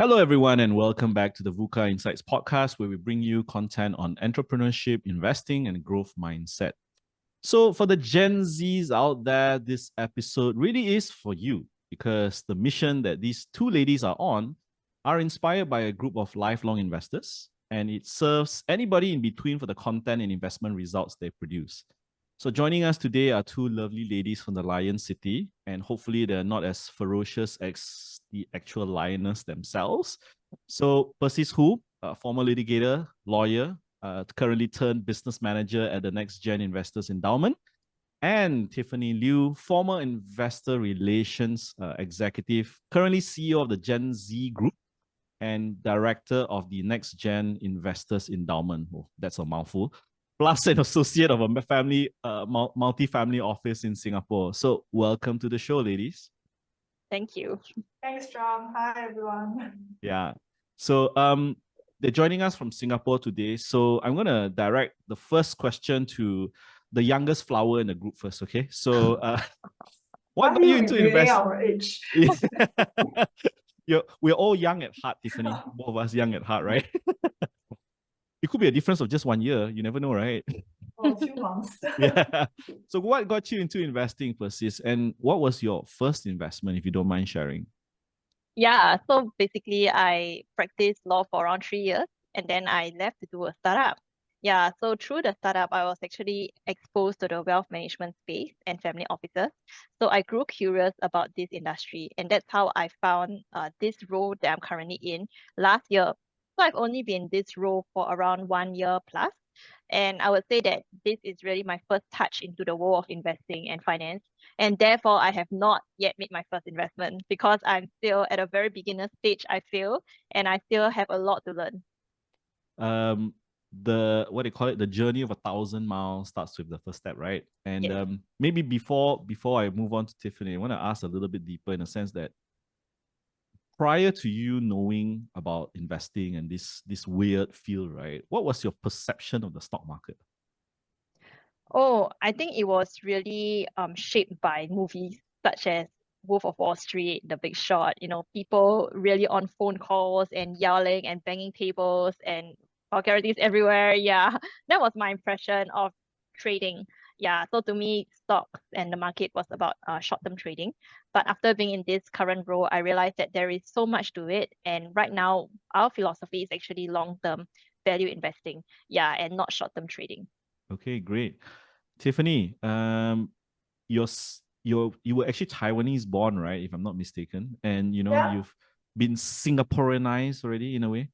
Hello, everyone, and welcome back to the VUCA Insights podcast, where we bring you content on entrepreneurship, investing, and growth mindset. So, for the Gen Zs out there, this episode really is for you because the mission that these two ladies are on are inspired by a group of lifelong investors, and it serves anybody in between for the content and investment results they produce. So, joining us today are two lovely ladies from the Lion City, and hopefully, they're not as ferocious as the actual lioness themselves. So, Persis Hu, a former litigator, lawyer, currently turned business manager at the Next Gen Investors Endowment, and Tiffany Liu, former investor relations executive, currently CEO of the Gen Z Group and director of the Next Gen Investors Endowment. Oh, that's a mouthful. Plus an associate of a family multi-family office in Singapore. So welcome to the show, ladies. Thank you. Thanks, John. Hi, everyone. Yeah. So they're joining us from Singapore today. So I'm gonna direct the first question to the youngest flower in the group first. Okay. So what got you into investing? Our age. We're all young at heart, Tiffany. Both of us young at heart, right? It could be a difference of just 1 year. You never know, right? Or a few months. Yeah. So what got you into investing, Persis? And what was your first investment, if you don't mind sharing? Yeah, so basically I practiced law for around 3 years and then I left to do a startup. Yeah, so through the startup, I was actually exposed to the wealth management space and family offices. So I grew curious about this industry, and that's how I found this role that I'm currently in last year. So I've only been in this role for around 1 year plus. And I would say that this is really my first touch into the world of investing and finance. And therefore, I have not yet made my first investment because I'm still at a very beginner stage, I feel, and I still have a lot to learn. The what they call it, the journey of 1,000 miles starts with the first step, right? And Yes. maybe before I move on to Tiffany, I want to ask a little bit deeper in the sense that prior to you knowing about investing and this weird field, right? What was your perception of the stock market? Oh, I think it was really shaped by movies such as Wolf of Wall Street, The Big Short, people really on phone calls and yelling and banging tables and vulgarities everywhere. Yeah, that was my impression of trading. Yeah, so to me, stocks and the market was about short-term trading. But after being in this current role, I realized that there is so much to it. And right now, our philosophy is actually long-term value investing. Yeah, and not short-term trading. Okay, great. Tiffany, you were actually Taiwanese born, right? If I'm not mistaken, and Yeah. you've been Singaporeanized already in a way.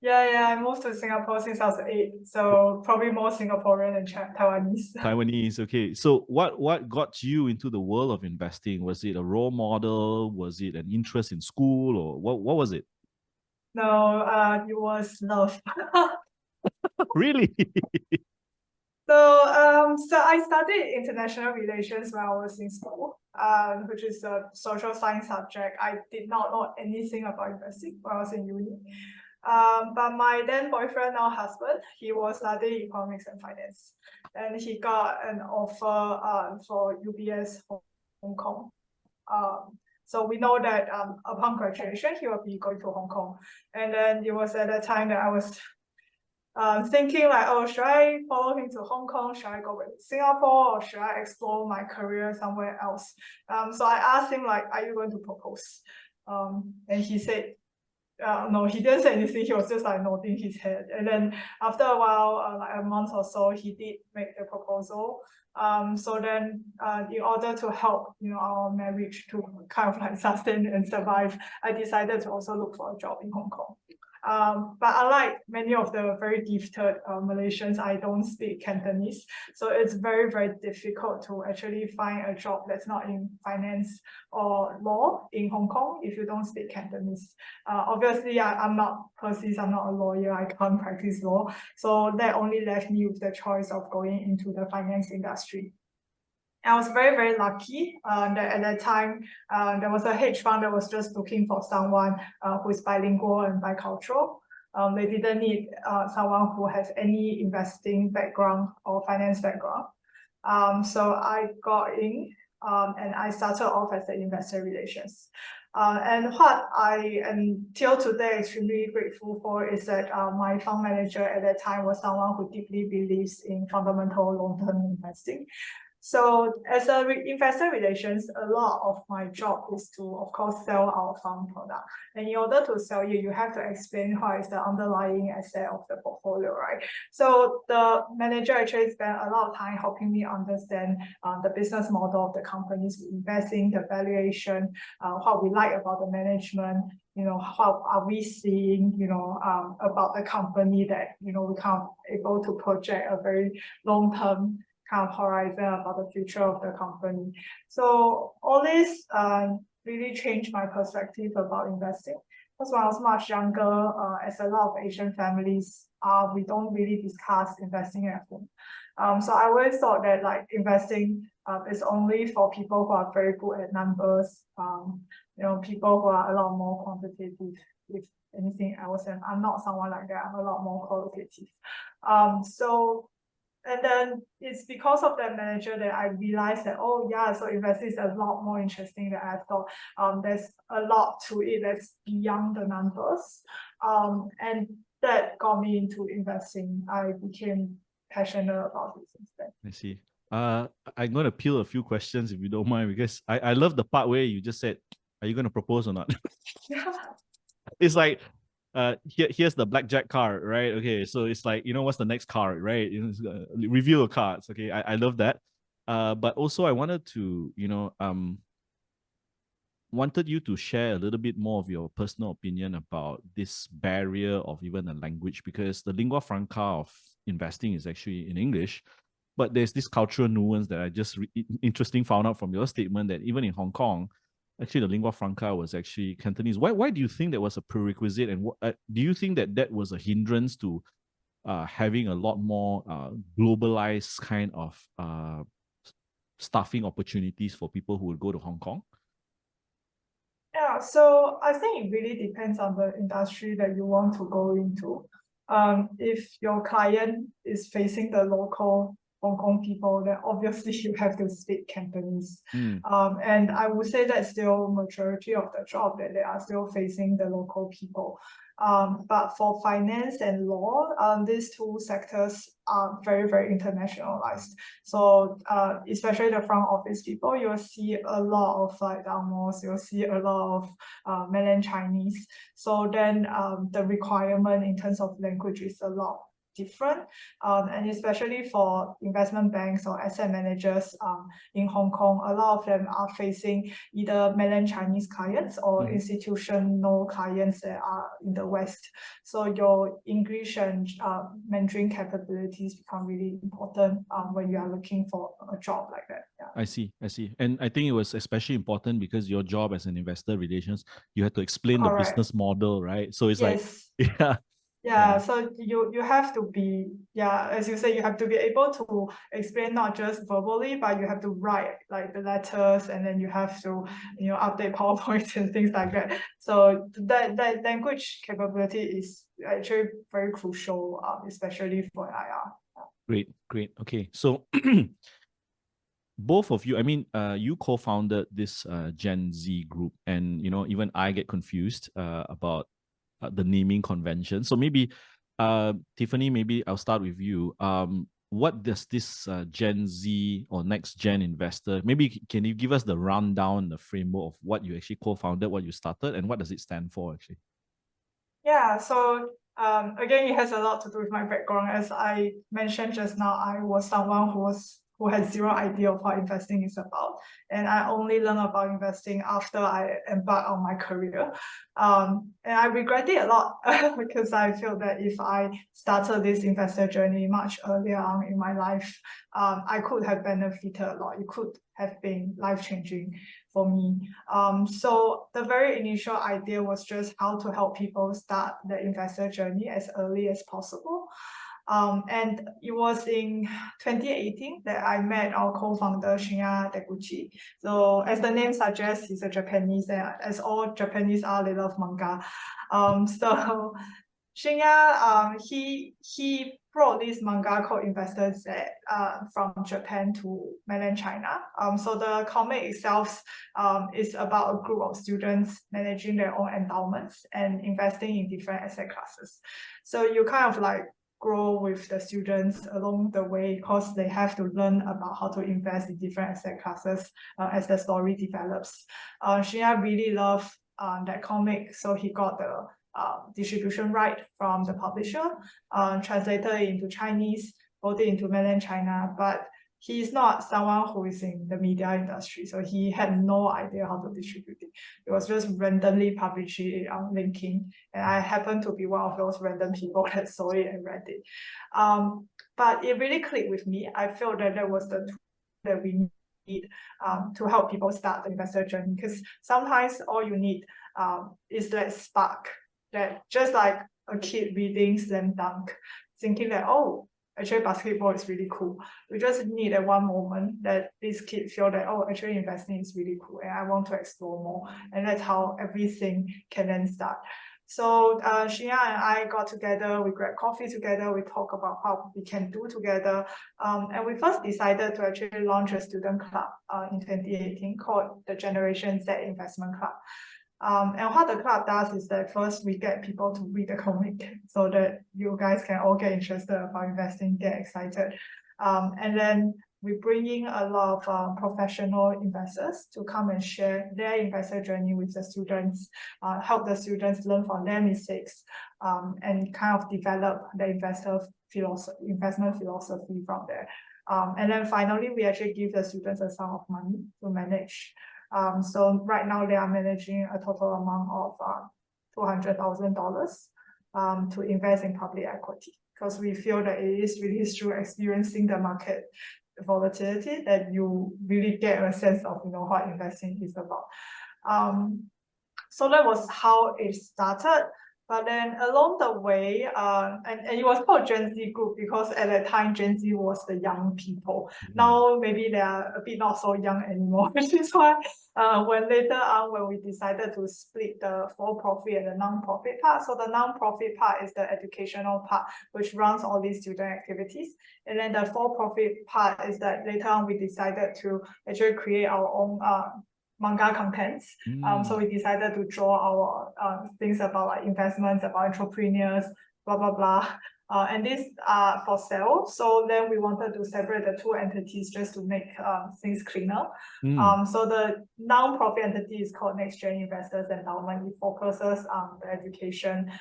Yeah, I moved to Singapore since I was 8, so probably more Singaporean than Taiwanese. Taiwanese, okay. So what got you into the world of investing? Was it a role model? Was it an interest in school, or what was it? No, it was love. Really? So I studied international relations when I was in school, which is a social science subject. I did not know anything about investing when I was in uni. But my then boyfriend, now husband, he was studying economics and finance, and he got an offer for UBS Hong Kong. So we know that upon graduation he will be going to Hong Kong, and then it was at the time that I was thinking like, oh, should I follow him to Hong Kong? Should I go back to Singapore, or should I explore my career somewhere else? So I asked him like, are you going to propose? And he said, no, he didn't say anything. He was just like nodding his head. And then after a while, like a month or so, he did make the proposal. So then in order to help, our marriage to kind of like sustain and survive, I decided to also look for a job in Hong Kong. But unlike many of the very gifted Malaysians, I don't speak Cantonese. So it's very, very difficult to actually find a job that's not in finance or law in Hong Kong if you don't speak Cantonese. Obviously, I'm not a lawyer, I can't practice law. So that only left me with the choice of going into the finance industry. I was very, very lucky that at that time, there was a hedge fund that was just looking for someone who is bilingual and bicultural. They didn't need someone who has any investing background or finance background. So I got in and I started off as an investor relations. And what I am till today extremely grateful for is that my fund manager at that time was someone who deeply believes in fundamental long-term investing. So as a investor relations, a lot of my job is to, of course, sell our fund product. And in order to sell it, you have to explain what is the underlying asset of the portfolio, right? So the manager actually spent a lot of time helping me understand the business model of the companies we invest in, the valuation, what we like about the management, how are we seeing, about the company that, we can't able to project a very long-term kind of horizon about the future of the company. So all this really changed my perspective about investing. Because when I was much younger, as a lot of Asian families, we don't really discuss investing at home. So I always thought that like investing is only for people who are very good at numbers, people who are a lot more quantitative, if anything else. And I'm not someone like that. I'm a lot more qualitative. And then it's because of that manager that I realized that, oh yeah, so investing is a lot more interesting than I thought. There's a lot to it that's beyond the numbers. And that got me into investing. I became passionate about this instead. I see. I'm going to peel a few questions if you don't mind, because I love the part where you just said, are you going to propose or not? Yeah. It's like, here's the blackjack card, right? Okay, so it's like, what's the next card, right? Review the cards. Okay, I love that. But also I wanted to, wanted you to share a little bit more of your personal opinion about this barrier of even a language, because the lingua franca of investing is actually in English. But there's this cultural nuance that I just interesting found out from your statement that even in Hong Kong, actually the lingua franca was actually Cantonese. Why do you think that was a prerequisite, and do you think that was a hindrance to having a lot more globalized kind of staffing opportunities for people who would go to Hong Kong? Yeah, so I think it really depends on the industry that you want to go into. If your client is facing the local Hong Kong people, then obviously you have to speak Cantonese. And I would say that's still majority of the job, that they are still facing the local people. But for finance and law, these two sectors are very, very internationalized. So especially the front office people, you'll see a lot of like Angmos, you'll see a lot of mainland Chinese. So then the requirement in terms of language is a lot different, and especially for investment banks or asset managers in Hong Kong, a lot of them are facing either mainland Chinese clients or institutional clients that are in the West. So your English and Mandarin capabilities become really important when you are looking for a job like that. Yeah. I see. And I think it was especially important because your job as an investor relations, you had to explain the business model, right? So it's yes. like, yeah, so you have to be, as you say, you have to be able to explain not just verbally, but you have to write like the letters, and then you have to, update PowerPoints and things like that. So that language capability is actually very crucial, especially for IR. Great. Okay, so both of you, I mean, you co-founded this Gen Z group, and even I get confused about the naming convention. So maybe, Tiffany, maybe I'll start with you. What does this Gen Z or Next Gen Investor, maybe can you give us the rundown, the framework of what you actually co-founded, what you started, and what does it stand for actually? Yeah, so again, it has a lot to do with my background. As I mentioned just now, I was someone who had zero idea of what investing is about. And I only learned about investing after I embarked on my career. And I regret it a lot because I feel that if I started this investor journey much earlier on in my life, I could have benefited a lot. It could have been life-changing for me. So the very initial idea was just how to help people start the investor journey as early as possible. And it was in 2018 that I met our co-founder, Shinya Deguchi. So as the name suggests, he's a Japanese, and as all Japanese are, they love manga. So Shinya, he brought this manga called Investors from Japan to mainland China. So the comic itself is about a group of students managing their own endowments and investing in different asset classes. So you kind of like grow with the students along the way because they have to learn about how to invest in different asset classes as the story develops. Shinya really loved that comic, so he got the distribution right from the publisher, translated into Chinese, brought it into mainland China, but he's not someone who is in the media industry, so he had no idea how to distribute it. It was just randomly published on LinkedIn, and I happened to be one of those random people that saw it and read it. But it really clicked with me. I felt that that was the tool that we need to help people start the investor journey, because sometimes all you need is that spark, that just like a kid reading Slam Dunk, thinking that, oh, actually basketball is really cool. We just need at one moment that this kid feel that, oh, actually investing is really cool and I want to explore more. And that's how everything can then start. So Shinya and I got together, we grabbed coffee together, we talk about how we can do together. And we first decided to actually launch a student club in 2018 called the Generation Z Investment Club. And what the club does is that first we get people to read the comic so that you guys can all get interested about investing, get excited. And then we bring in a lot of professional investors to come and share their investor journey with the students, help the students learn from their mistakes, and kind of develop the investment philosophy from there. And then finally, we actually give the students a sum of money to manage. So right now they are managing a total amount of $200,000 to invest in public equity, because we feel that it is really through experiencing the market volatility that you really get a sense of what investing is about. So that was how it started. But then along the way, and it was called Gen Z Group because at that time, Gen Z was the young people. Now, maybe they are a bit not so young anymore, which is why when later on, when we decided to split the for-profit and the non-profit part, so the non-profit part is the educational part, which runs all these student activities. And then the for-profit part is that later on, we decided to actually create our own manga contents. So we decided to draw our things about like investments, about entrepreneurs, blah, blah, blah. And these are for sale. So then we wanted to separate the two entities just to make things cleaner. So the non-profit entity is called Next Gen Investors Endowment. It focuses on the education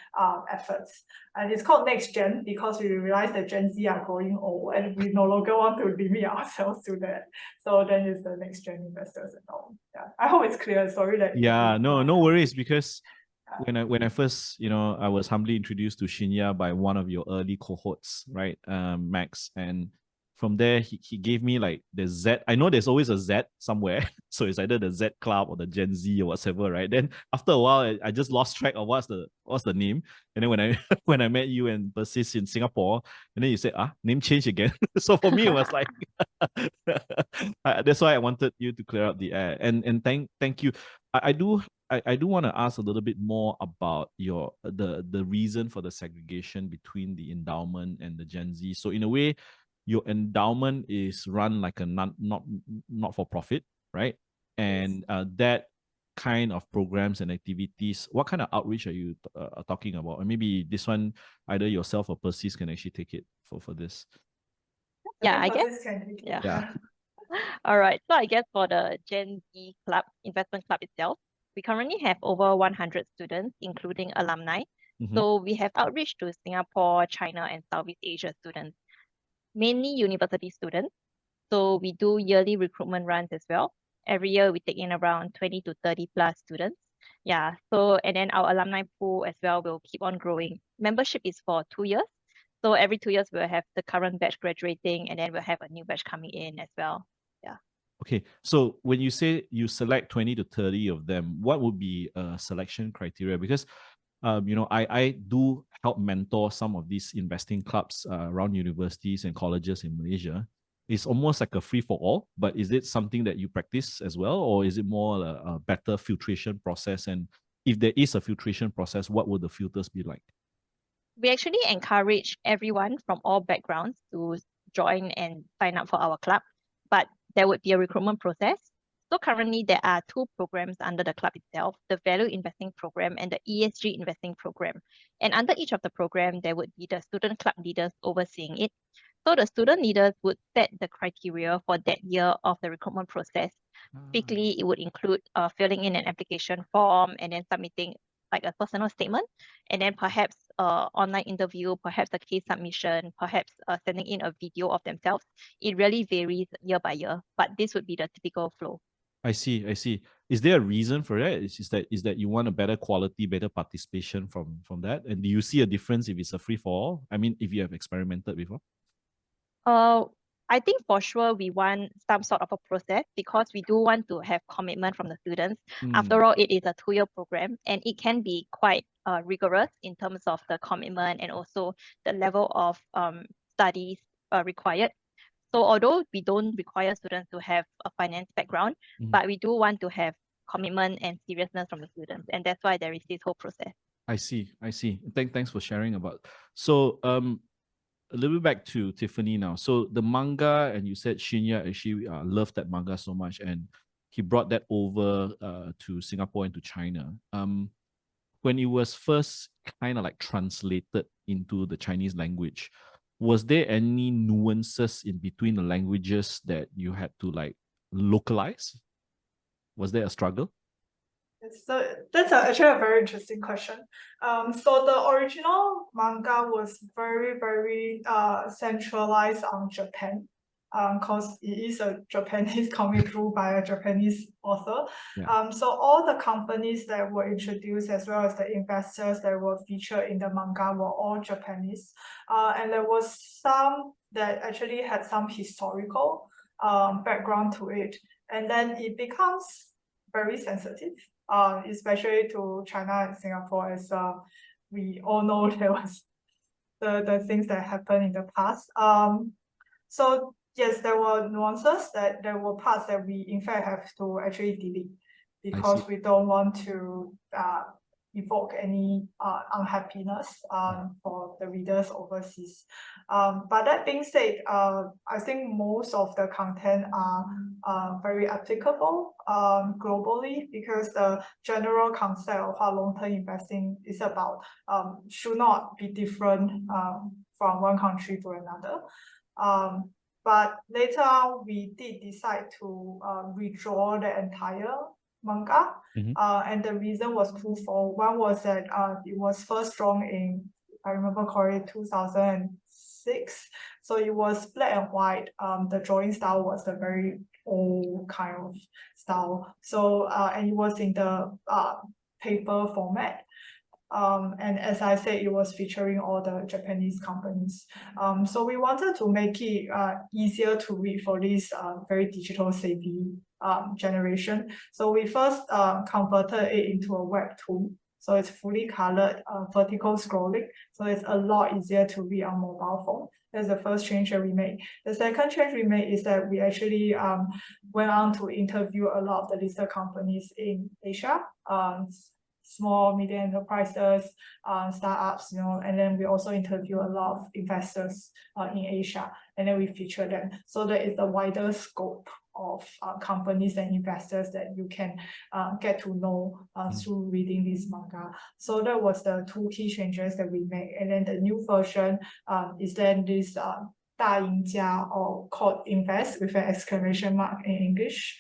efforts. And it's called Next Gen because we realized that Gen Z are growing old and we no longer want to limit ourselves to that. So then it's the Next Gen Investors Endowment. Yeah, I hope it's clear. Sorry that. Yeah, no worries, because when I first, I was humbly introduced to Shinya by one of your early cohorts, right, Max, and from there he gave me like the Z. I know there's always a Z somewhere, so it's either the Z Club or the Gen Z or whatever, right? Then after a while, I just lost track of what's the name. And then when I when I met you and Persis in Singapore, and then you said, name change again. So for me, it was like that's why I wanted you to clear up the air. And thank you. I do want to ask a little bit more about the reason for the segregation between the endowment and the Gen Z. So in a way, your endowment is run like a not for profit, right? And that kind of programs and activities, what kind of outreach are you talking about? Or maybe this one, either yourself or Persis can actually take it for this. Yeah, I guess. Yeah. All right. So I guess for the Gen Z Club, investment club itself, we currently have over 100 students, including alumni. So we have outreach to Singapore, China, and Southeast Asia students, mainly university students. So we do yearly recruitment runs as well. Every year we take in around 20 to 30 plus students. Yeah. So, and then our alumni pool as well will keep on growing. Membership is for 2 years. So every 2 years we'll have the current batch graduating, and then we'll have a new batch coming in as well. Yeah. Okay, so when you say you select 20 to 30 of them, what would be a selection criteria? Because I do help mentor some of these investing clubs around universities and colleges in Malaysia. It's almost like a free for all, but is it something that you practice as well, or is it more a better filtration process? And if there is a filtration process, what would the filters be like? we actually encourage everyone from all backgrounds to join and sign up for our club, but there would be a recruitment process. So currently there are two programs under the club itself, the Value Investing Program and the ESG Investing Program. And under each of the program, there would be the student club leaders overseeing it. So the student leaders would set the criteria for that year of the recruitment process. Typically, it would include filling in an application form and then submitting like a personal statement, and then perhaps online interview, perhaps a case submission, perhaps sending in a video of themselves. It really varies year by year, but this would be the typical flow. I see. I see. Is there a reason for that? Is that you want a better quality, better participation from that? And do you see a difference if it's a free for all? I mean, if you have experimented before. I think for sure we want some sort of a process because we do want to have commitment from the students. After all, it is a 2-year program and it can be quite rigorous in terms of the commitment and also the level of studies required. So although we don't require students to have a finance background, but we do want to have commitment and seriousness from the students. And that's why there is this whole process. I see. I see. Thanks for sharing about. So a little bit back to Tiffany now. So the manga, and you said Shinya actually loved that manga so much, and he brought that over to Singapore and to China. When it was first kind of like translated into the Chinese language, was there any nuances in between the languages that you had to like localize? Was there a struggle? So that's actually a very interesting question. So the original manga was very centralized on Japan, because it is a Japanese comic through by a Japanese author. Yeah. So all the companies that were introduced as well as the investors that were featured in the manga were all Japanese. And there was some that actually had some historical background to it. And then it becomes very sensitive, especially to China and Singapore, as we all know there was the things that happened in the past. So yes, there were nuances, that there were parts that we in fact have to actually delete because we don't want to evoke any unhappiness for the readers overseas. But that being said, I think most of the content are very applicable globally, because the general concept of how long-term investing is about should not be different from one country to another. But later on, we did decide to redraw the entire manga. And the reason was twofold. One was that it was first drawn in, if I remember correctly, 2006. So it was black and white. The drawing style was a very old kind of style. So and it was in the paper format. And as I said, it was featuring all the Japanese companies. So we wanted to make it easier to read for this very digital savvy generation. So we first converted it into a webtoon. So it's fully colored, vertical scrolling. So it's a lot easier to read on mobile phone. That's the first change that we made. The second change we made is that we actually went on to interview a lot of the listed companies in Asia, small, medium enterprises, startups, and then we also interview a lot of investors in Asia, and then we feature them. So there is a wider scope of companies and investors that you can get to know through reading this manga. So that was the two key changes that we made. And then the new version is then this 大赢家, or called invest with an exclamation mark in English.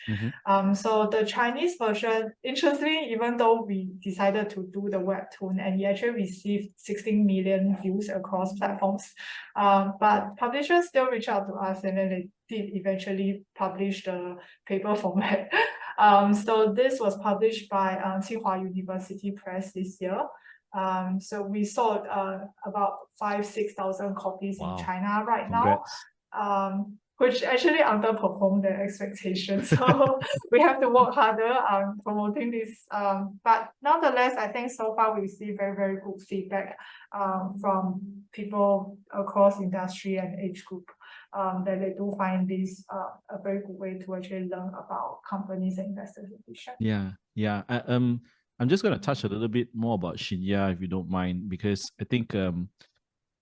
So the Chinese version, interestingly, even though we decided to do the webtoon and it actually received 16 million views across platforms, but publishers still reach out to us, and then they did eventually publish the paper format. So this was published by Tsinghua University Press this year. So we sold about 5,000-6,000 copies in China right now, which actually underperformed their expectations. So we have to work harder on promoting this. But nonetheless, I think so far we see very good feedback from people across industry and age group, that they do find this a very good way to actually learn about companies and investors in Asia. I'm just going to touch a little bit more about Shinya, if you don't mind, because I think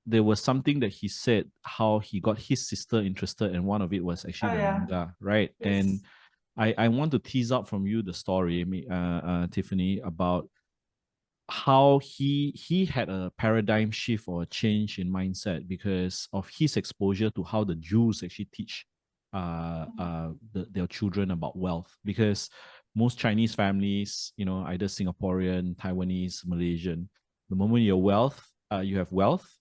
there was something that he said how he got his sister interested, and one of it was actually Oh the yeah. manga, right? Yes. And I want to tease out from you the story, Tiffany, about how he had a paradigm shift or a change in mindset because of his exposure to how the Jews actually teach their children about wealth. Because most Chinese families, either Singaporean, Taiwanese, Malaysian, the moment you have wealth,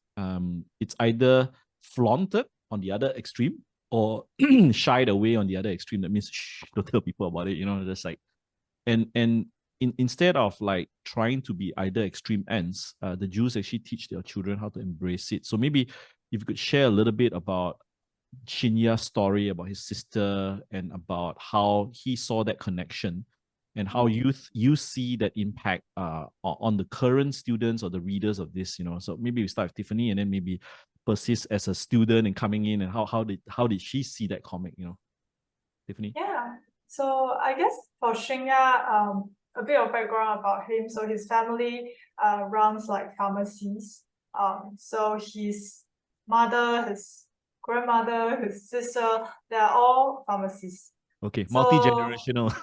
it's either flaunted on the other extreme or shied away on the other extreme. That means shh, don't tell people about it. Just like and instead of like trying to be either extreme ends, the Jews actually teach their children how to embrace it. So maybe if you could share a little bit about Shinya's story about his sister and about how he saw that connection and how you see that impact on the current students or the readers of this. So maybe we start with Tiffany and then maybe persist as a student and coming in, and how did she see that comic, Tiffany? Yeah. So I guess for Shinya, a bit of background about him. So his family runs like pharmacies. So his mother, his grandmother, his sister, they're all pharmacists. Okay, So multi-generational.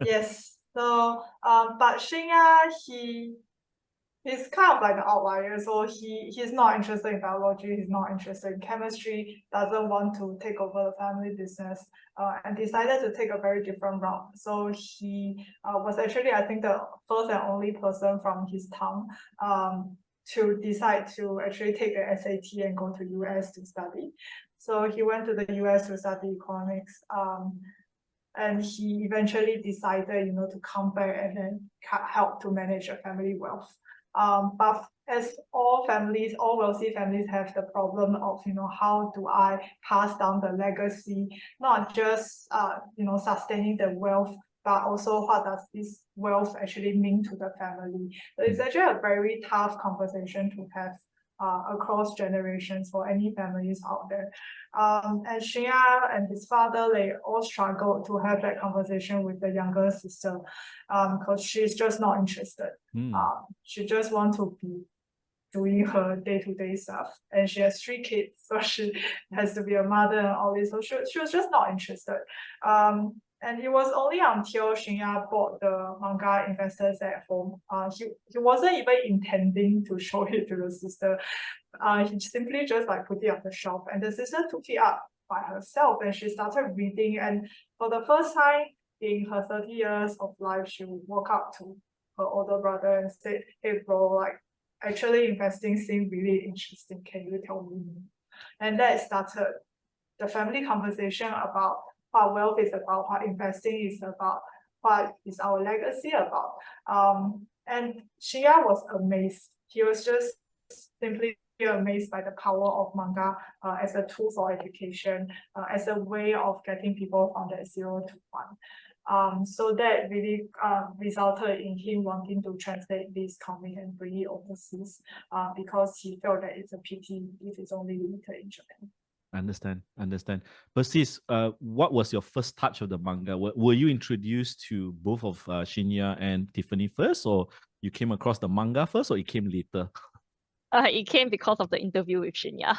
yes. So but Shinya, he's kind of like the outlier. So he's not interested in biology, he's not interested in chemistry, doesn't want to take over the family business, and decided to take a very different route. So he was actually, I think, the first and only person from his town to decide to actually take the SAT and go to US to study. So he went to the US to study economics. And he eventually decided, to come back and then help to manage a family wealth. But as all wealthy families have the problem of, how do I pass down the legacy, not just, sustaining the wealth, but also what does this wealth actually mean to the family? So it's actually a very tough conversation to have across generations for any families out there. And Shinya and his father, they all struggled to have that conversation with the younger sister because she's just not interested. She just wants to be doing her day-to-day stuff, and she has 3 kids, so she has to be a mother and all this, so she was just not interested. And it was only until Shinya bought the Manga Investors at Home, he wasn't even intending to show it to the sister. He simply just like put it on the shelf, and the sister took it up by herself, and she started reading, and for the first time in her 30 years of life, she would walk up to her older brother and say, "Hey bro, like actually investing seems really interesting. Can you tell me more?" And that started the family conversation about what wealth is about, what investing is about, what is our legacy about. And Shinya was amazed. He was just simply amazed by the power of manga as a tool for education, as a way of getting people from that 0 to 1. So that really resulted in him wanting to translate this comic and bring it overseas because he felt that it's a pity if it's only limited in Japan. Understand. Persis, what was your first touch of the manga? Were you introduced to both of Shinya and Tiffany first, or you came across the manga first, or it came later? It came because of the interview with Shinya.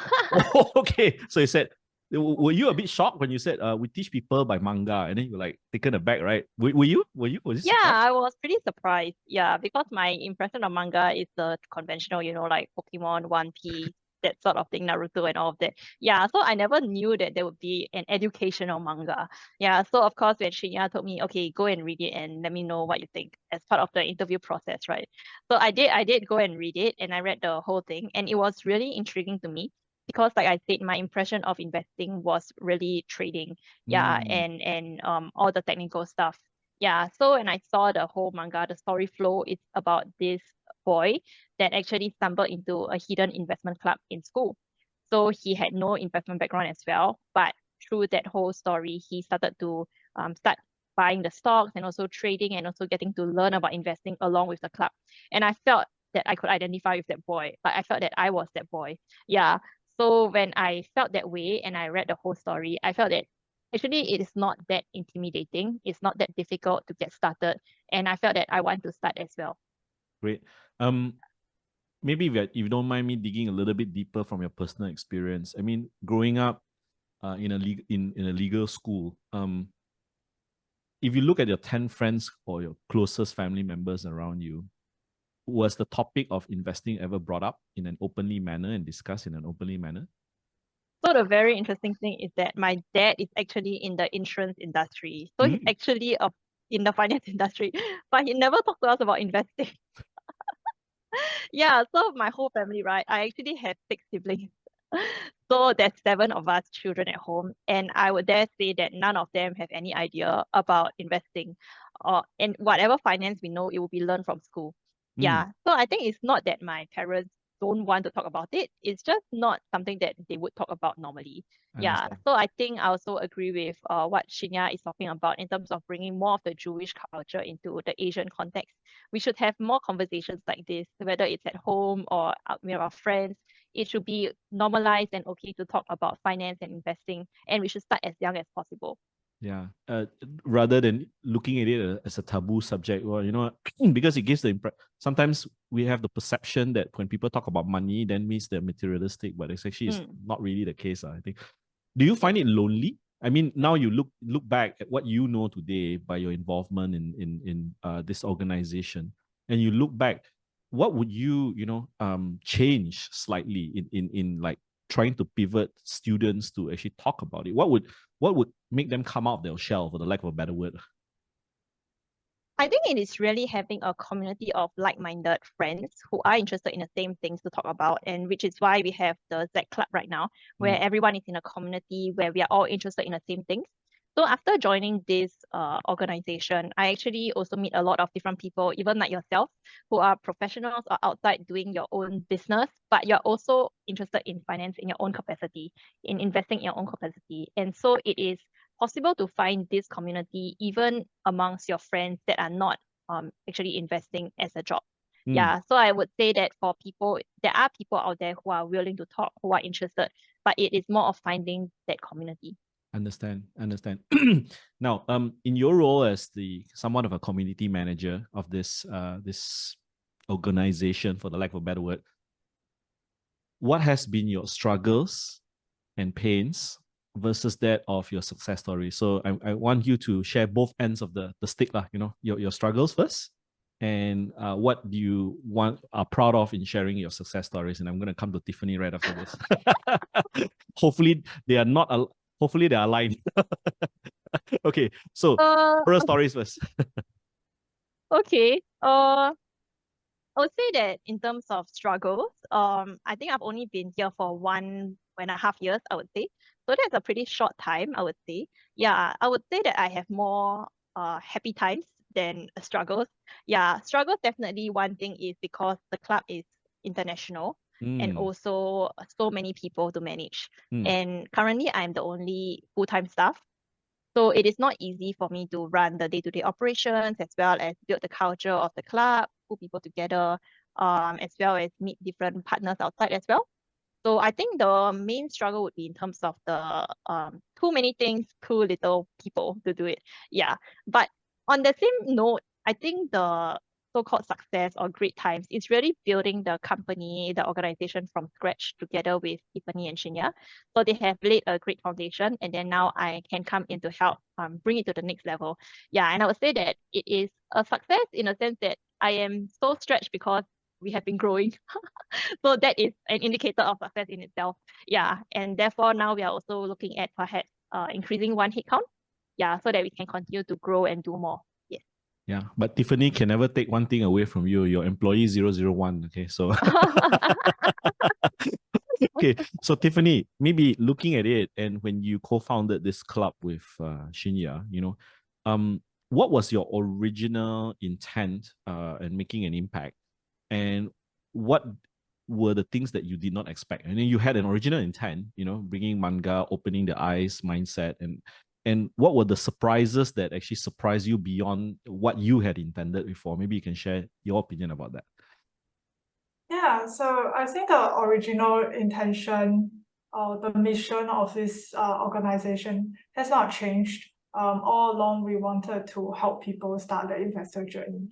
Oh, okay. So you said, were you a bit shocked when you said we teach people by manga, and then you were like taken aback, right? Were you? Was you Yeah, surprised? I was pretty surprised. Yeah, because my impression of manga is the conventional, like Pokemon, One Piece, that sort of thing, Naruto and all of that. Yeah, so I never knew that there would be an educational manga. Yeah, so of course when Shinya told me, okay, go and read it and let me know what you think as part of the interview process, right? So I did go and read it, and I read the whole thing, and it was really intriguing to me because like I said, my impression of investing was really trading. Yeah, and all the technical stuff. Yeah, so when I saw the whole manga, the story flow, it's about this boy that actually stumbled into a hidden investment club in school. So he had no investment background as well, but through that whole story, he started to start buying the stocks and also trading and also getting to learn about investing along with the club. And I felt that I could identify with that boy. Like I felt that I was that boy. Yeah. So when I felt that way and I read the whole story, I felt that actually it is not that intimidating. It's not that difficult to get started. And I felt that I want to start as well. Great. maybe if you don't mind me digging a little bit deeper from your personal experience. I mean, growing up in a legal school, if you look at your 10 friends or your closest family members around you, was the topic of investing ever brought up in an openly manner and discussed in an openly manner? So the very interesting thing is that my dad is actually in the insurance industry. So he's actually in the finance industry, but he never talked to us about investing. Yeah, so my whole family, right? I actually have 6 siblings. So there's 7 of us children at home, and I would dare say that none of them have any idea about investing. And whatever finance we know, it will be learned from school. Yeah. So I think it's not that my parents don't want to talk about it. It's just not something that they would talk about normally. Yeah. Understand. So I think I also agree with what Shinya is talking about in terms of bringing more of the Jewish culture into the Asian context. We should have more conversations like this, whether it's at home or out with our friends. It should be normalized and okay to talk about finance and investing, and we should start as young as possible. Yeah. Rather than looking at it as a taboo subject, well, you know, because it gives the impression. Sometimes we have the perception that when people talk about money, then means they're materialistic, but it's actually not really the case. I think. Do you find it lonely? I mean, now you look back at what you know today by your involvement in this organization, and you look back, what would you change slightly in like trying to pivot students to actually talk about it? What would make them come out of their shell, for the lack of a better word? I think it is really having a community of like-minded friends who are interested in the same things to talk about, and which is why we have the Z Club right now, where everyone is in a community where we are all interested in the same things. So after joining this organization, I actually also meet a lot of different people, even like yourself, who are professionals or outside doing your own business, but you're also interested in finance in your own capacity, in investing in your own capacity. And so it is possible to find this community even amongst your friends that are not actually investing as a job. Yeah, so I would say that for people, there are people out there who are willing to talk, who are interested, but it is more of finding that community. Understand. Now, in your role as the somewhat of a community manager of this organization, for the lack of a better word, what has been your struggles and pains versus that of your success story? So I want you to share both ends of the stick, lah. You know, your struggles first, and what do you are proud of in sharing your success stories. And I'm going to come to Tiffany right after this. Hopefully they are not. Hopefully they are aligned. Okay, so horror stories first. Okay. I would say that in terms of struggles, I think I've only been here for 1.5 years, I would say. So that's a pretty short time, I would say. Yeah, I would say that I have more happy times than struggles. Yeah, struggles definitely one thing is because the club is international and also so many people to manage. And currently I'm the only full-time staff. So it is not easy for me to run the day-to-day operations as well as build the culture of the club, put people together, as well as meet different partners outside as well. So I think the main struggle would be in terms of the too many things, too little people to do it. Yeah. But on the same note, I think the so-called success or great times is really building the company, the organization from scratch together with Tiffany and Shinya. So they have laid a great foundation, and then now I can come in to help bring it to the next level. Yeah, and I would say that it is a success in a sense that I am so stretched because we have been growing. So that is an indicator of success in itself. Yeah, and therefore now we are also looking at perhaps increasing one headcount. Yeah, so that we can continue to grow and do more. Yes. Yeah, but Tiffany can never take one thing away from you. Your employee 001. Okay, so okay, so Tiffany, maybe looking at it, and when you co-founded this club with Shinya, what was your original intent and making an impact, and what were the things that you did not expect? And then you had an original intent, bringing manga, opening the eyes mindset, and what were the surprises that actually surprised you beyond what you had intended before? Maybe you can share your opinion about that. Yeah, so I think the original intention or the mission of this organization has not changed. All along, we wanted to help people start the investor journey.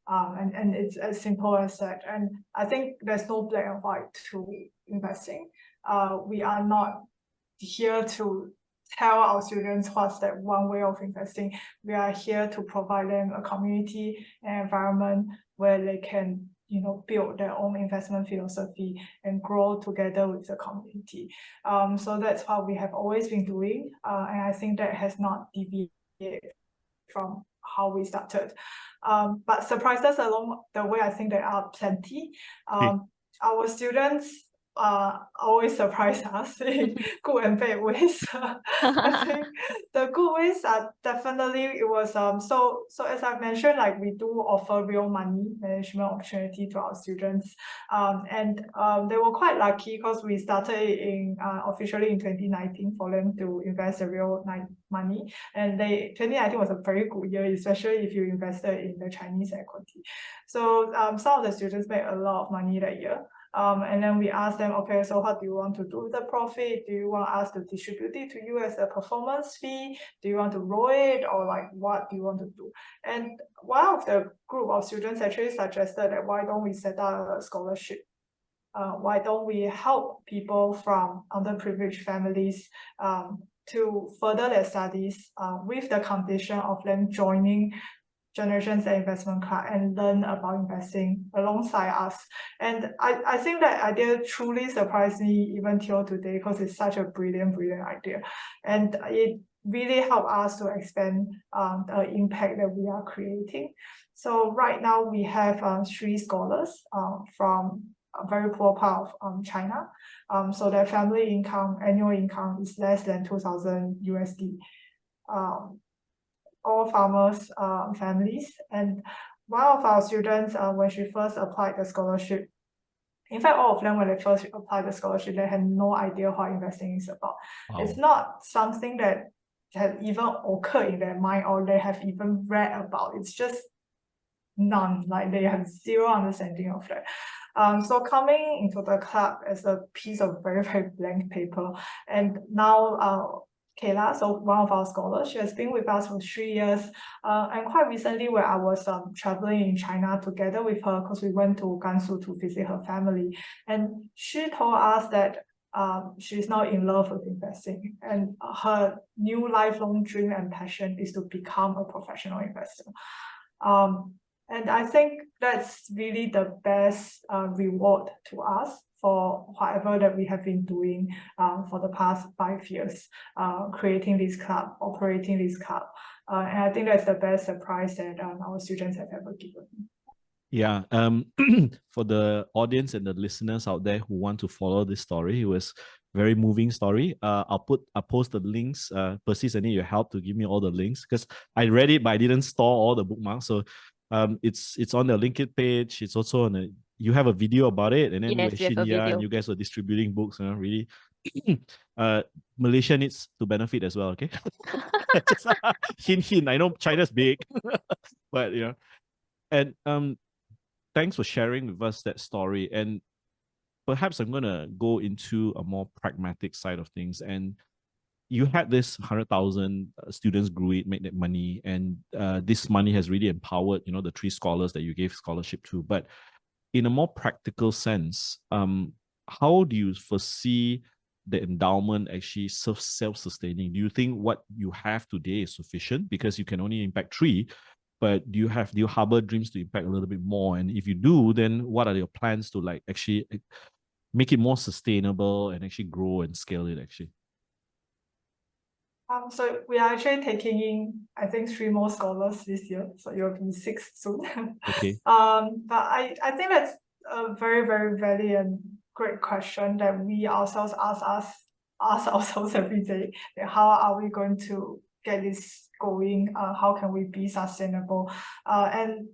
And it's as simple as that. And I think there's no black and white to investing. We are not here to tell our students what's that one way of investing. We are here to provide them a community and environment where they can, build their own investment philosophy and grow together with the community. So that's what we have always been doing, and I think that has not deviated from how we started. But surprises along the way, I think there are plenty. Our students always surprise us in good and bad ways. I think the good ways are definitely, it was so as I've mentioned, like we do offer real money management opportunity to our students, and they were quite lucky because we started in officially in 2019 for them to invest the real money, and 2019 was a very good year, especially if you invested in the Chinese equity. So some of the students made a lot of money that year. And then we asked them, okay, so what do you want to do with the profit? Do you want us to distribute it to you as a performance fee? Do you want to roll it, or like what do you want to do? And one of the group of students actually suggested that why don't we set up a scholarship? Why don't we help people from underprivileged families to further their studies with the condition of them joining Generation Z Investment Club and learn about investing alongside us. And I think that idea truly surprised me even till today, because it's such a brilliant idea. And it really helped us to expand the impact that we are creating. So right now we have 3 scholars from a very poor part of China. So their family income, annual income is less than 2,000 USD. All farmers' families. And one of our students, when she first applied the scholarship, in fact, all of them, when they first applied the scholarship, they had no idea what investing is about. Wow. It's not something that had even occurred in their mind or they have even read about. It's just none, like they have zero understanding of that. So coming into the club as a piece of very blank paper, and now Kayla, so one of our scholars, she has been with us for 3 years, and quite recently when I was traveling in China together with her, because we went to Gansu to visit her family, and she told us that she's now in love with investing, and her new lifelong dream and passion is to become a professional investor. And I think that's really the best reward to us for whatever that we have been doing for the past 5 years, creating this club, operating this club. And I think that's the best surprise that our students have ever given. Yeah, for the audience and the listeners out there who want to follow this story, it was very moving story. I'll post the links. Persis, I need your help to give me all the links, because I read it, but I didn't store all the bookmarks. So it's on the LinkedIn page. It's also on you have a video about it, and then Yes, with we have a Shinya, and video. you guys are distributing books. Really, Malaysia needs to benefit as well. Okay, just hint. I know China's big, but and thanks for sharing with us that story. And perhaps I'm gonna go into a more pragmatic side of things. And you had this 100,000 students grew it, made that money, and this money has really empowered, the 3 scholars that you gave scholarship to. But in a more practical sense, how do you foresee the endowment actually self-sustaining? Do you think what you have today is sufficient, because you can only impact 3? But do you harbor dreams to impact a little bit more? And if you do, then what are your plans to actually make it more sustainable and actually grow and scale it actually? So we are actually taking in, I think, 3 more scholars this year. So it will be 6 soon. Okay. But I think that's a very valid and great question that we ourselves ask ourselves every day. How are we going to get this going? How can we be sustainable? And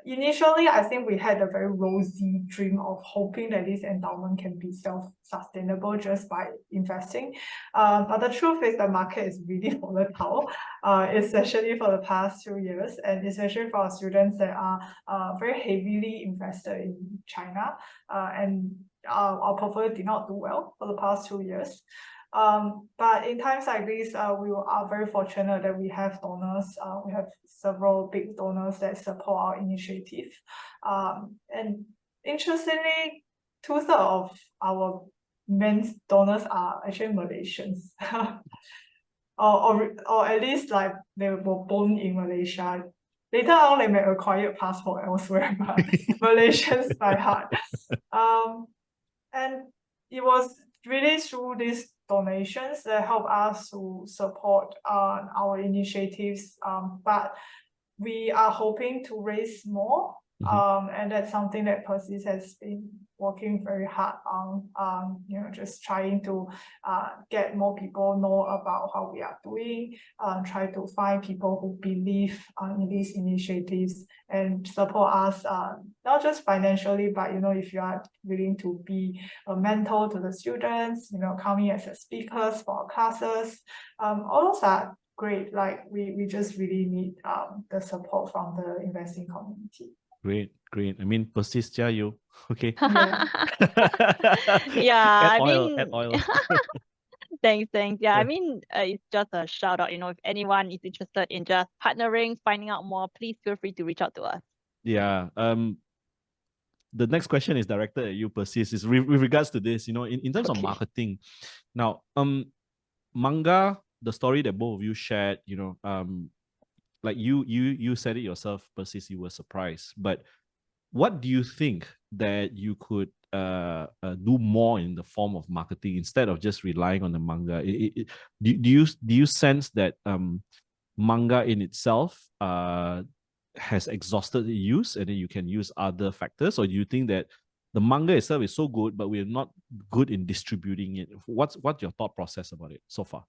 initially, I think we had a very rosy dream of hoping that this endowment can be self-sustainable just by investing. But the truth is the market is really volatile, especially for the past 2 years, and especially for our students that are very heavily invested in China. And our portfolio did not do well for the past 2 years. But in times like this, we are very fortunate that we have donors. We have several big donors that support our initiative. And interestingly, 2/3 of our main donors are actually Malaysians. or at least like they were born in Malaysia. Later on, they may acquire passport elsewhere, but Malaysians by heart. And it was really through these donations that help us to support our initiatives. But we are hoping to raise more. And that's something that Persis has been working very hard on, just trying to get more people know about how we are doing, try to find people who believe in these initiatives and support us, not just financially, but, if you are willing to be a mentor to the students, coming as a speakers for our classes, all those are great. Like we just really need the support from the investing community. Great. I mean, persist, you. Okay. Yeah. Yeah, Add oil. Thanks. Yeah, I mean, it's just a shout out. If anyone is interested in just partnering, finding out more, please feel free to reach out to us. Yeah. The next question is directed at you, Persis, is with regards to this, in terms of Okay. marketing. Now, Manga, the story that both of you shared, like you said it yourself, Persis, you were surprised. But what do you think that you could do more in the form of marketing instead of just relying on the manga? Do you sense that manga in itself has exhausted the use, and then you can use other factors, or do you think that the manga itself is so good, but we're not good in distributing it? What's your thought process about it so far?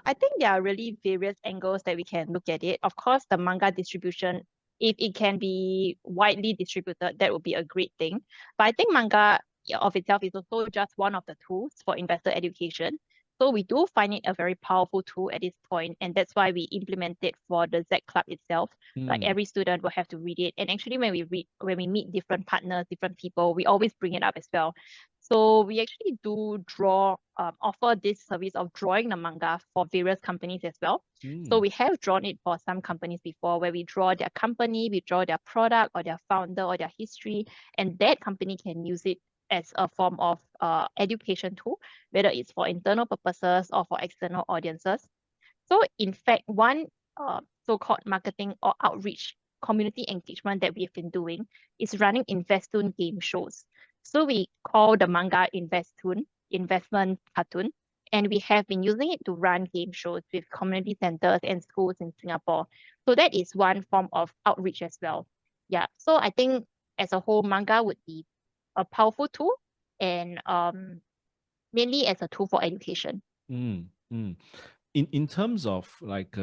I think there are really various angles that we can look at it. Of course, the manga distribution, if it can be widely distributed, that would be a great thing. But I think manga of itself is also just one of the tools for investor education. So we do find it a very powerful tool at this point, and that's why we implement it for the Z Club itself. Like every student will have to read it. And actually when we meet different partners, different people, we always bring it up as well. So we actually do offer this service of drawing the manga for various companies as well. So we have drawn it for some companies before, where we draw their company, we draw their product or their founder or their history, and that company can use it as a form of education tool, whether it's for internal purposes or for external audiences. So in fact, one so-called marketing or outreach community engagement that we've been doing is running Investoon game shows. So we call the manga Investoon, investment cartoon, and we have been using it to run game shows with community centers and schools in Singapore. So that is one form of outreach as well. Yeah, so I think as a whole, manga would be a powerful tool, and mainly as a tool for education. In terms of like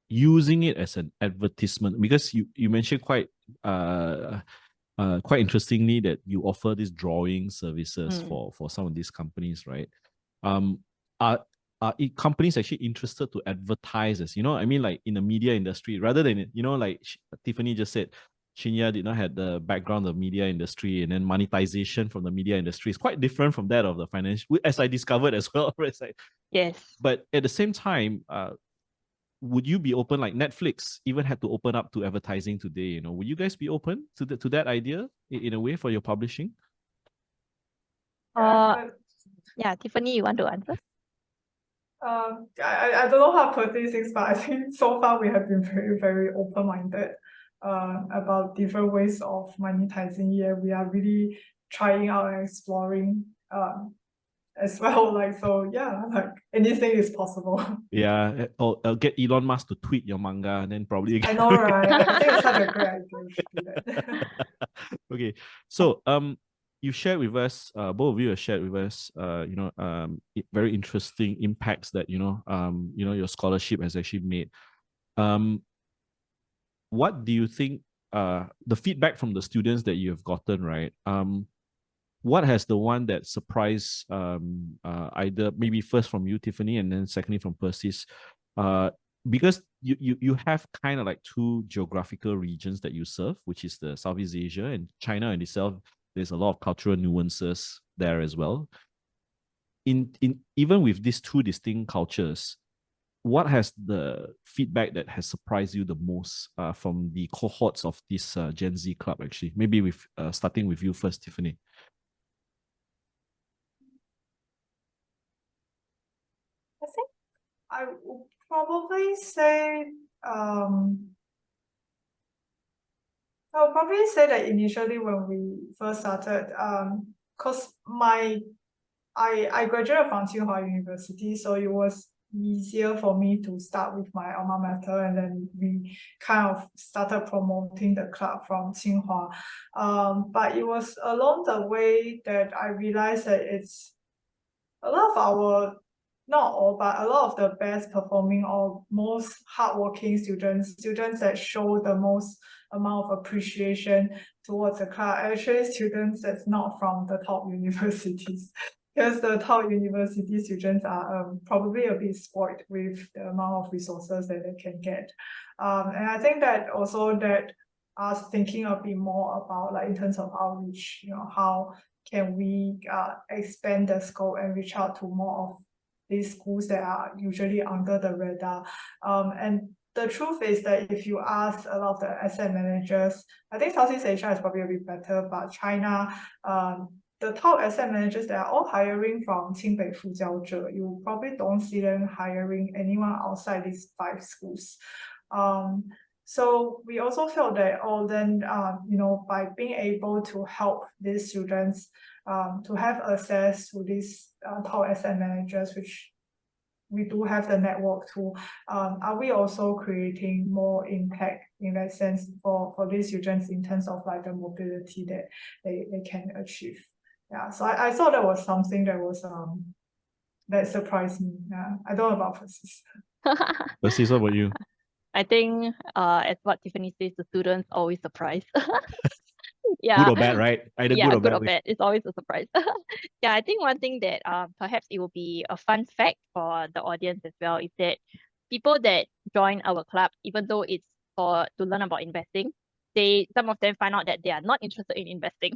using it as an advertisement, because you mentioned quite interestingly that you offer these drawing services for some of these companies, right? Are companies actually interested to advertise as, I mean, like in the media industry, rather than, like Tiffany just said, Shinya did not have the background of media industry, and then monetization from the media industry is quite different from that of the financial, as I discovered as well. Right? Like, yes. But at the same time, would you be open, like Netflix even had to open up to advertising today? Would you guys be open to that idea in a way for your publishing? Yeah, Tiffany, you want to answer? I don't know how to put these things, but I think so far we have been very, very open-minded about different ways of monetizing it. We are really trying out and exploring as well. Like, so yeah, like anything is possible. Yeah, or get Elon Musk to tweet your manga, and then probably I know, right? I think it's such a great idea. We should do that. Okay, so you shared with us, both of you have shared with us, very interesting impacts that your scholarship has actually made. What do you think? The feedback from the students that you have gotten, right? What has the one that surprised, either maybe first from you, Tiffany, and then secondly from Persis, because you have kind of like two geographical regions that you serve, which is the Southeast Asia and China in itself. There's a lot of cultural nuances there as well. in even with these two distinct cultures, what has the feedback that has surprised you the most from the cohorts of this Gen Z club? Actually, maybe with starting with you first, Tiffany. I think I would probably say I would probably say that initially when we first started, because I graduated from Tsinghua University, so it was easier for me to start with my alma mater, and then we kind of started promoting the club from Tsinghua. But it was along the way that I realized that it's a lot of our, not all, but a lot of the best performing or most hardworking students that show the most amount of appreciation towards the club, actually students that's not from the top universities. Because the top university students are probably a bit spoiled with the amount of resources that they can get. And I think that also that us thinking a bit more about, like, in terms of outreach, how can we expand the scope and reach out to more of these schools that are usually under the radar. And the truth is that if you ask a lot of the asset managers, I think Southeast Asia is probably a bit better, but China, the top asset managers, they are all hiring from Qingbei Fujiaozhe. You probably don't see them hiring anyone outside these 5 schools. So we also felt that, by being able to help these students to have access to these top asset managers, which we do have the network to, are we also creating more impact in that sense for these students in terms of like the mobility that they can achieve? Yeah, so I thought that was something that was that surprised me. Yeah, I don't know about Persis. Persis, what about you? I think as what Tiffany says, the students always surprise. Yeah. Good or bad, right? Either Yeah, good or good bad. or bad. It's always a surprise. Yeah, I think one thing that perhaps it will be a fun fact for the audience as well is that people that join our club, even though it's to learn about investing, some of them find out that they are not interested in investing.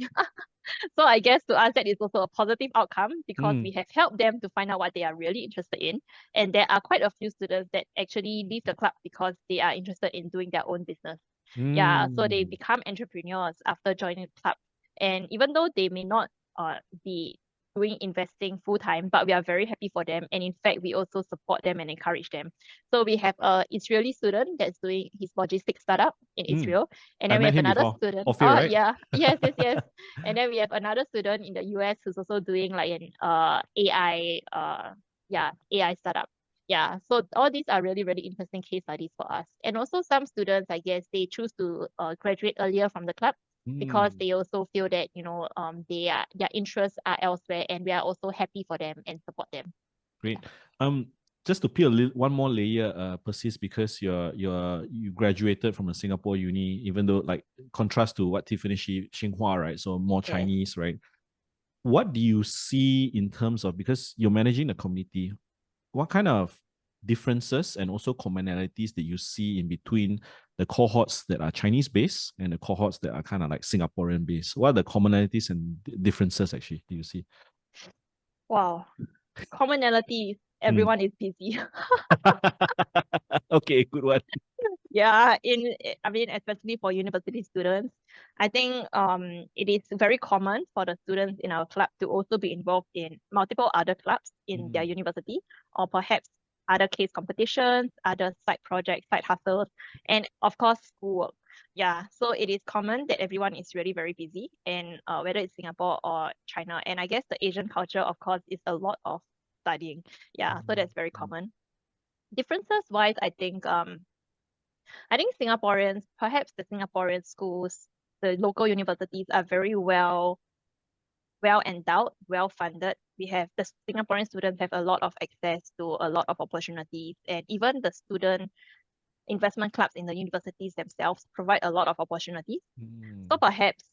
So I guess to us that is also a positive outcome because we have helped them to find out what they are really interested in. And there are quite a few students that actually leave the club because they are interested in doing their own business. Yeah, so they become entrepreneurs after joining the club. And even though they may not be doing investing full time, but we are very happy for them. And in fact, we also support them and encourage them. So we have an Israeli student that's doing his logistics startup in Israel. And I then we met have him another before. student. Ophir, right? Yeah. Yes. And then we have another student in the US who's also doing like an AI AI startup. Yeah, so all these are really, really interesting case studies for us. And also some students, I guess, they choose to graduate earlier from the club because they also feel that, their interests are elsewhere and we are also happy for them and support them. Great. Just to peel one more layer, Persis, because you graduated from a Singapore uni, even though like contrast to what Tiffany Xinhua, right? So more Chinese, right? What do you see in terms of, because you're managing the community, what kind of differences and also commonalities that you see in between the cohorts that are Chinese based and the cohorts that are kind of like Singaporean based? What are the commonalities and differences actually do you see? Wow. Commonalities, everyone is busy. Okay, good one. Yeah, especially for university students, I think it is very common for the students in our club to also be involved in multiple other clubs in their university, or perhaps other case competitions, other side projects, side hustles, and of course schoolwork. Yeah, so it is common that everyone is really very busy, and whether it's Singapore or China, and I guess the Asian culture, of course, is a lot of studying. Yeah, so that's very common. Differences wise, I think Singaporeans, perhaps the Singaporean schools, the local universities are very well endowed, well funded. We have the Singaporean students have a lot of access to a lot of opportunities, and even the student investment clubs in the universities themselves provide a lot of opportunities. So perhaps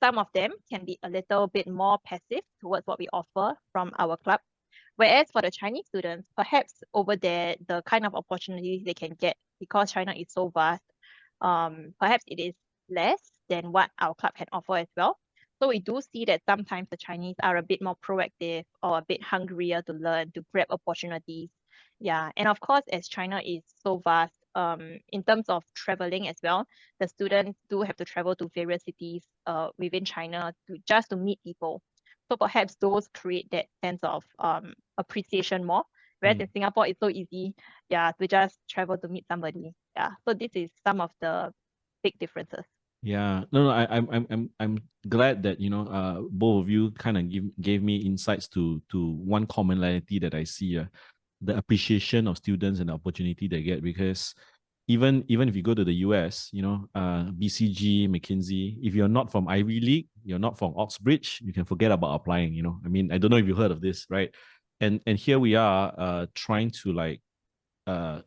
some of them can be a little bit more passive towards what we offer from our club. Whereas for the Chinese students, perhaps over there, the kind of opportunities they can get because China is so vast, perhaps it is less than what our club can offer as well. So we do see that sometimes the Chinese are a bit more proactive or a bit hungrier to learn, to grab opportunities. Yeah, and of course, as China is so vast, in terms of traveling as well, the students do have to travel to various cities within China to meet people. So perhaps those create that sense of appreciation more. Whereas in Singapore, it's so easy, yeah, to just travel to meet somebody. Yeah, so this is some of the big differences. Yeah, no, I'm glad that both of you kind of gave me insights to one commonality that I see, the appreciation of students and the opportunity they get. Because even if you go to the US, BCG, McKinsey, if you're not from Ivy League, you're not from Oxbridge, you can forget about applying. I mean, I don't know if you heard of this, right? And here we are, trying to like uh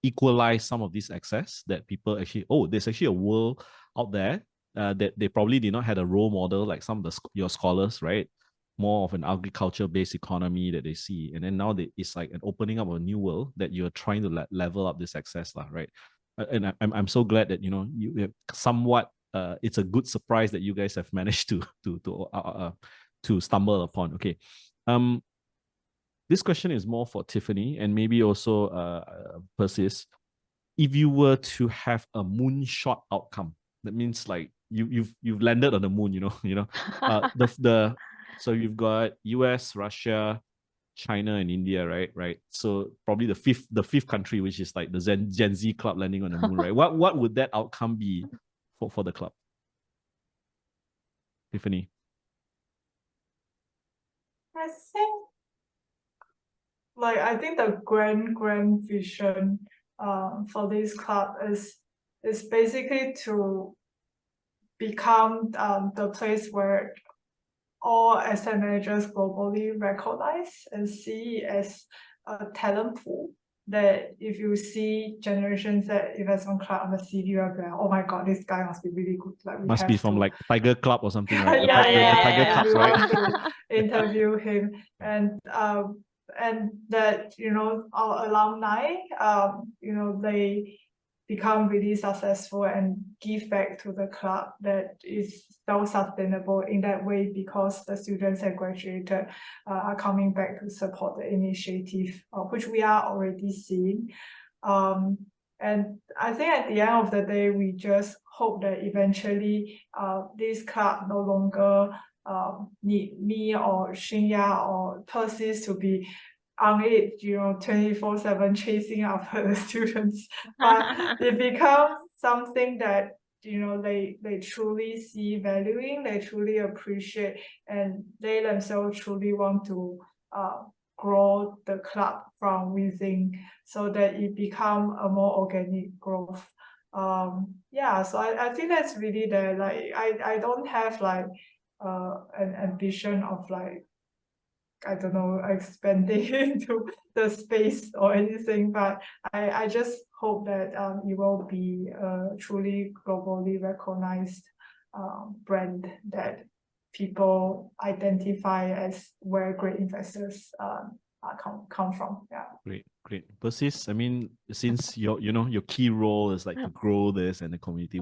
equalize some of this access that people actually, oh, there's actually a world out there that they probably did not have a role model like some of your scholars, right? More of an agriculture-based economy that they see, and then now it's like an opening up of a new world that you're trying to level up this access, right? And I'm so glad that you have somewhat. It's a good surprise that you guys have managed to stumble upon. Okay, um, this question is more for Tiffany and maybe also Persis. If you were to have a moonshot outcome, that means like you've landed on the moon, the so you've got US, Russia, China, and India, right? So probably the fifth country, which is like the Gen Z Club landing on the moon, right? What would that outcome be for the club, Tiffany? I think the grand vision for this club is basically to become the place where all asset managers globally recognize and see as a talent pool. That if you see Generation Z Investment Club on the CV, you're like, oh my god, this guy must be really good. Like we Must have be from to like Tiger Club or something, right? yeah, The Tiger yeah. Cubs, we right? want to interview him and that our alumni they become really successful and give back to the club that is self-sustainable in that way because the students that graduated are coming back to support the initiative, which we are already seeing. And I think at the end of the day, we just hope that eventually this club no longer need me or Shinya or Persis to be on it, 24/7 chasing after the students. But it becomes something that they truly see valuing, they truly appreciate, and they themselves truly want to grow the club from within so that it become a more organic growth. So I think that's really there. Like I don't have like an ambition of like I don't know expanding into the space or anything, but I just hope that it will be a truly globally recognized brand that people identify as where great investors come from. Yeah. Great. Persis, I mean, since your key role is like to grow this and the community,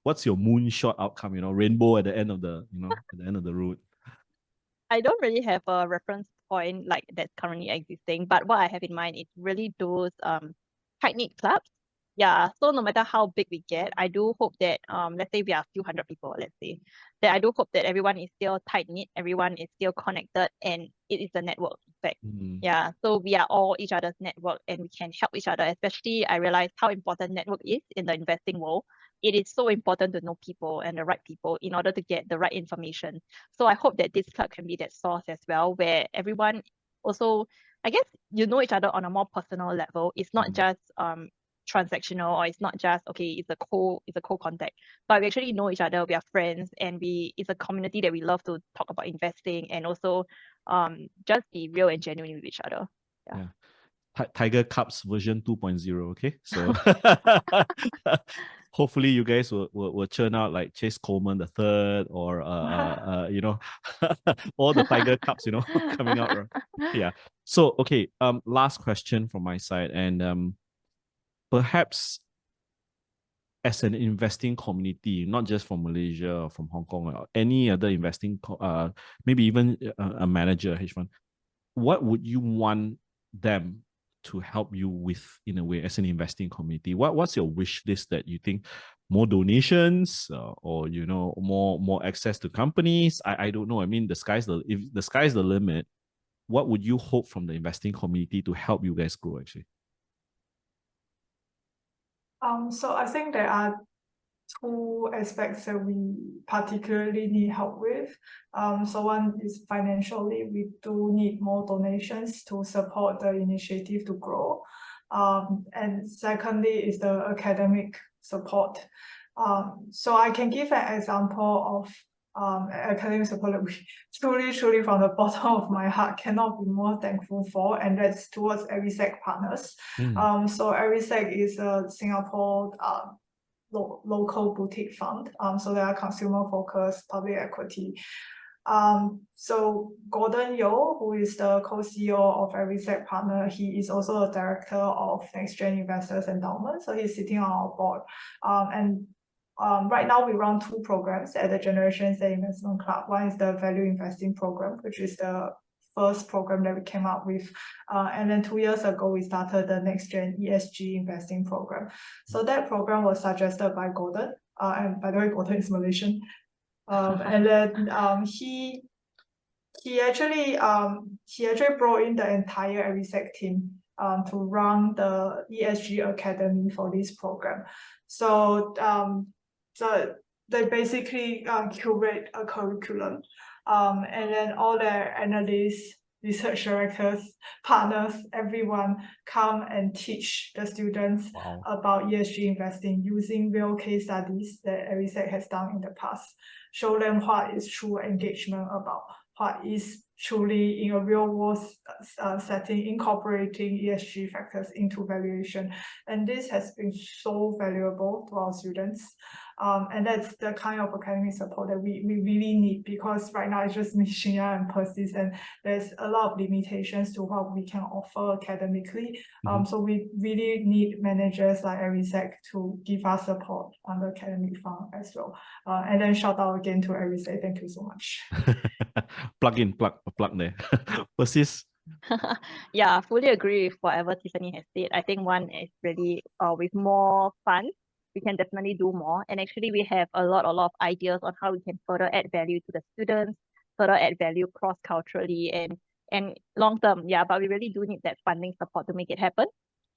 what's your moonshot outcome? Rainbow at the end of the road. I don't really have a reference point like that's currently existing, but what I have in mind is really those tight-knit clubs. Yeah, so no matter how big we get, I do hope that let's say we are a few hundred people, let's say, that I do hope that everyone is still tight-knit, everyone is still connected, and it is a network effect. Yeah, so we are all each other's network and we can help each other. Especially I realize how important network is in the investing world. It is so important to know people and the right people in order to get the right information. So I hope that this club can be that source as well, where everyone also, I guess, each other on a more personal level. It's not just transactional, or it's not just it's a co-contact, but we actually know each other, we are friends, and it's a community that we love to talk about investing and also just be real and genuine with each other. Yeah. Tiger Cups version 2.0. Okay, so hopefully you guys will churn out like Chase Coleman the third, or all the Tiger Cups coming out, right? Yeah. So okay, last question from my side, and perhaps as an investing community, not just from Malaysia or from Hong Kong or any other investing, maybe even a manager, hedge fund, what would you want them to help you with in a way as an investing community? What's your wish list that you think more donations or more access to companies? I don't know. I mean, if the sky's the limit, what would you hope from the investing community to help you guys grow actually? So I think there are two aspects that we particularly need help with. So one is financially, we do need more donations to support the initiative to grow. And secondly is the academic support. So I can give an example of academic support that we truly from the bottom of my heart cannot be more thankful for, and that's towards ERISEC partners. So ERISEC is a Singapore local boutique fund. So they are consumer focused public equity. So Gordon Yo, who is the co-CEO of ERISEC partner, he is also a director of Next Gen Investors Endowment. So he's sitting on our board. Right now we run two programs at the Generation Z Investment Club. One is the value investing program, which is the first program that we came up with. And then 2 years ago, we started the Next Gen ESG investing program. So that program was suggested by Gordon. And by the way, Gordon is Malaysian. And then he actually brought in the entire ERISEC team to run the ESG Academy for this program. So they basically curate a curriculum, and then all their analysts, research directors, partners, everyone come and teach the students about ESG investing using real case studies that ERISEC has done in the past. Show them what is true engagement about, what is truly in a real world setting, incorporating ESG factors into valuation. And this has been so valuable to our students. And that's the kind of academic support that we really need, because right now it's just me, Shinya, and Persis, and there's a lot of limitations to what we can offer academically. So we really need managers like ERISEC to give us support on the academic front as well. And then shout out again to ERISEC. Thank you so much. plug there. Persis? Yeah, fully agree with whatever Tiffany has said. I think one is really with more funds, we can definitely do more. And actually, we have a lot of ideas on how we can further add value to the students, further add value cross-culturally and long-term. Yeah, but we really do need that funding support to make it happen.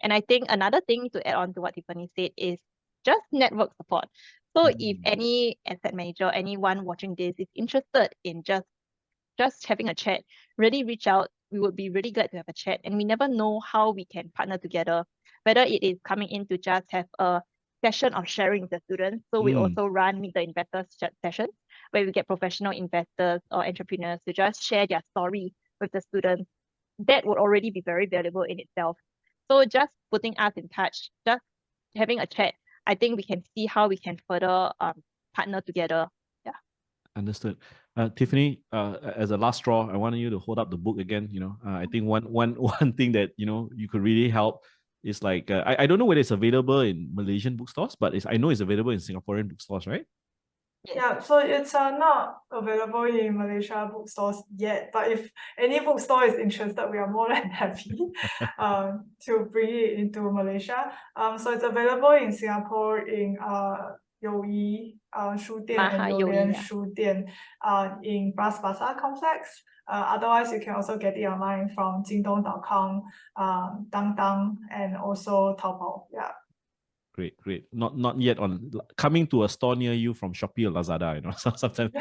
And I think another thing to add on to what Tiffany said is just network support. So if any asset manager, anyone watching this is interested in just having a chat, really reach out. We would be really glad to have a chat. And we never know how we can partner together, whether it is coming in to just have a session of sharing with the students. So we also run Meet the Investors sessions where we get professional investors or entrepreneurs to just share their story with the students. That would already be very valuable in itself. So just putting us in touch, just having a chat, I think we can see how we can further partner together. Yeah. Understood. Tiffany, as a last straw, I want you to hold up the book again. I think one thing that you could really help is like I don't know whether it's available in Malaysian bookstores, but I know it's available in Singaporean bookstores, right? Yeah, so it's not available in Malaysia bookstores yet, but if any bookstore is interested, we are more than happy to bring it into Malaysia. So it's available in Singapore in Youyi 书店 and Youlian 书店 in Bras Basah complex. Otherwise, you can also get it online from jingdong.com, Dangdang, and also Taobao. Yeah. Great. Not yet on coming to a store near you from Shopee or Lazada, sometimes.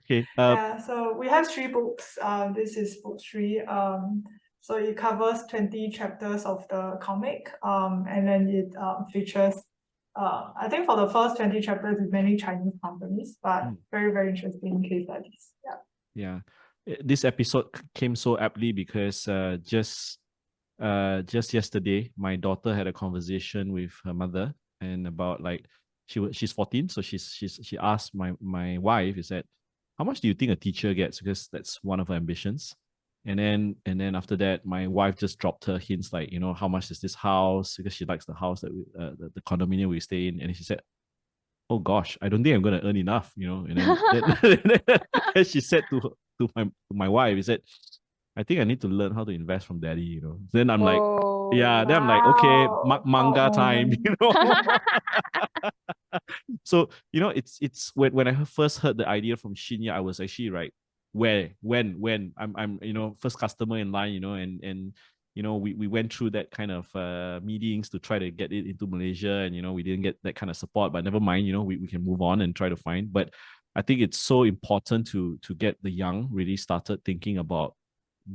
Okay. Yeah, so we have 3 books. This is book 3. So it covers 20 chapters of the comic. And then it features, I think for the first 20 chapters, it's mainly Chinese companies, but very, very interesting case studies. Yeah. This episode came so aptly because just yesterday, my daughter had a conversation with her mother, and about like she's 14, so she asked my wife, is that how much do you think a teacher gets, because that's one of her ambitions, And then after that, my wife just dropped her hints like, you know, how much is this house? Because she likes the house that the condominium we stay in. And she said, oh gosh, I don't think I'm gonna earn enough, you know. And then she said to my wife, he said, I think I need to learn how to invest from daddy, you know. Then I'm like, Oh, yeah, then I'm like, okay, Wow. manga time, Oh. you know. So, you know, it's when I first heard the idea from Shinya, I was actually right. When I'm you know, first customer in line, you know, and you know, we went through that kind of meetings to try to get it into Malaysia, and you know, we didn't get that kind of support, but never mind, you know, we can move on and try to find. But I think it's so important to get the young really started thinking about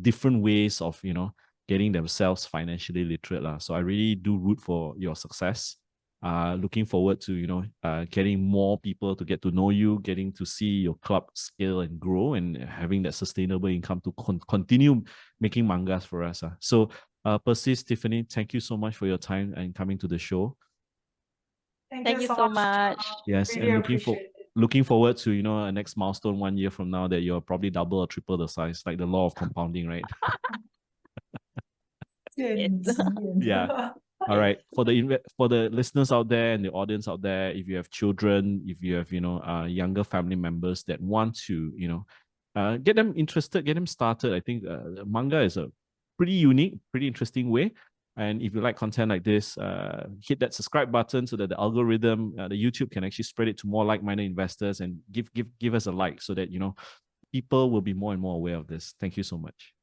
different ways of, you know, getting themselves financially literate. So I really do root for your success. Looking forward to, you know, getting more people to get to know you, getting to see your club scale and grow, and having that sustainable income to continue making mangas for us. So Persis, Tiffany, thank you so much for your time and coming to the show. Thank you so much. Yes, Really and appreciate it. looking forward to, you know, a next milestone 1 year from now that you're probably double or triple the size, like the law of compounding, right? Yes. Yeah. All right. For the listeners out there and the audience out there, if you have children, if you have, you know, younger family members that want to, you know, get them interested, get them started. I think manga is a pretty unique, pretty interesting way. And if you like content like this, hit that subscribe button so that the algorithm, the YouTube can actually spread it to more like-minded investors, and give us a like so that, you know, people will be more and more aware of this. Thank you so much.